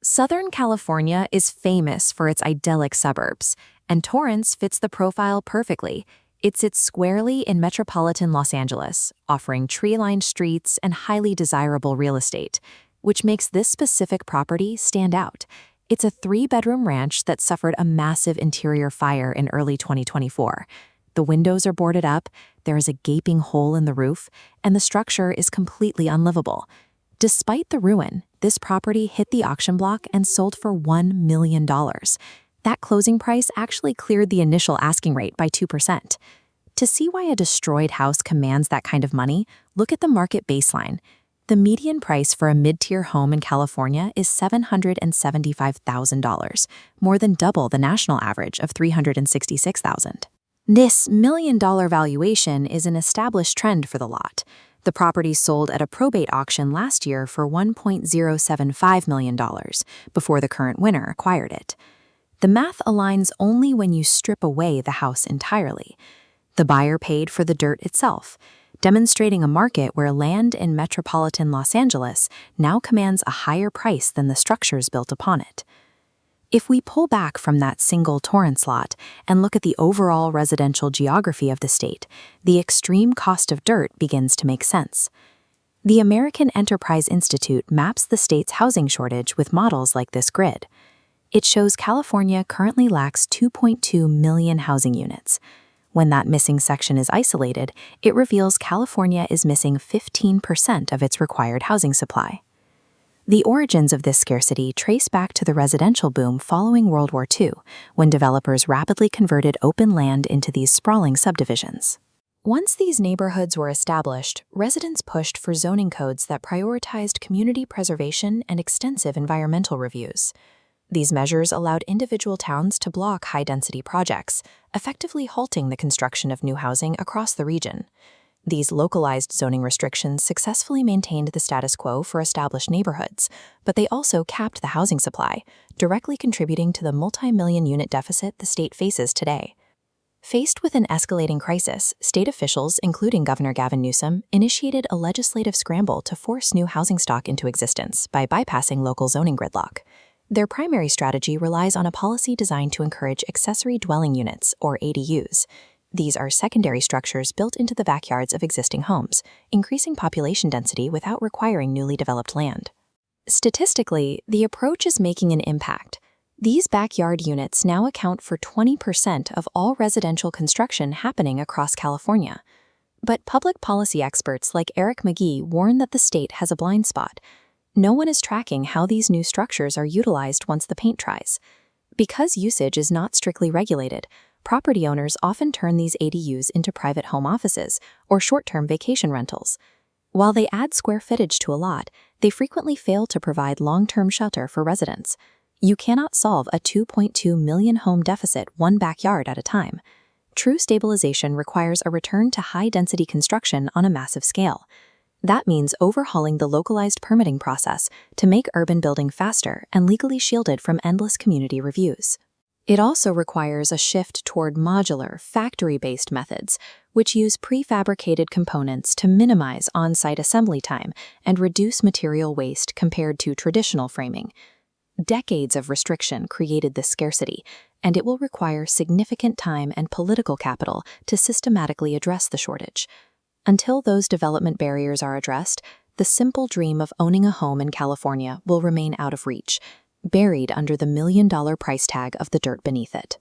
Southern California is famous for its idyllic suburbs, and Torrance fits the profile perfectly. It sits squarely in metropolitan Los Angeles, offering tree-lined streets and highly desirable real estate, which makes this specific property stand out. It's a three-bedroom ranch that suffered a massive interior fire in early 2024. The windows are boarded up, there is a gaping hole in the roof, and the structure is completely unlivable. Despite the ruin, this property hit the auction block and sold for $1 million. That closing price actually cleared the initial asking rate by 2%. To see why a destroyed house commands that kind of money, look at the market baseline. The median price for a mid-tier home in California is $775,000, more than double the national average of $366,000. This million-dollar valuation is an established trend for the lot. The property sold at a probate auction last year for $1.075 million before the current winner acquired it. The math aligns only when you strip away the house entirely. The buyer paid for the dirt itself, demonstrating a market where land in metropolitan Los Angeles now commands a higher price than the structures built upon it. If we pull back from that single Torrance lot and look at the overall residential geography of the state, the extreme cost of dirt begins to make sense. The American Enterprise Institute maps the state's housing shortage with models like this grid. It shows California currently lacks 2.2 million housing units. When that missing section is isolated, it reveals California is missing 15% of its required housing supply. The origins of this scarcity trace back to the residential boom following World War II, when developers rapidly converted open land into these sprawling subdivisions. Once these neighborhoods were established, residents pushed for zoning codes that prioritized community preservation and extensive environmental reviews. These measures allowed individual towns to block high-density projects, effectively halting the construction of new housing across the region. These localized zoning restrictions successfully maintained the status quo for established neighborhoods, but they also capped the housing supply, directly contributing to the multi-million-unit deficit the state faces today. Faced with an escalating crisis, state officials, including Governor Gavin Newsom, initiated a legislative scramble to force new housing stock into existence by bypassing local zoning gridlock. Their primary strategy relies on a policy designed to encourage accessory dwelling units, or ADUs. These are secondary structures built into the backyards of existing homes, increasing population density without requiring newly developed land. Statistically, the approach is making an impact. These backyard units now account for 20% of all residential construction happening across California. But public policy experts like Eric McGee warn that the state has a blind spot. No one is tracking how these new structures are utilized once the paint dries. Because usage is not strictly regulated, property owners often turn these ADUs into private home offices or short-term vacation rentals. While they add square footage to a lot, they frequently fail to provide long-term shelter for residents. You cannot solve a 2.2 million home deficit one backyard at a time. True stabilization requires a return to high-density construction on a massive scale. That means overhauling the localized permitting process to make urban building faster and legally shielded from endless community reviews. It also requires a shift toward modular, factory-based methods, which use prefabricated components to minimize on-site assembly time and reduce material waste compared to traditional framing. Decades of restriction created this scarcity, and it will require significant time and political capital to systematically address the shortage. Until those development barriers are addressed, the simple dream of owning a home in California will remain out of reach, buried under the million-dollar price tag of the dirt beneath it.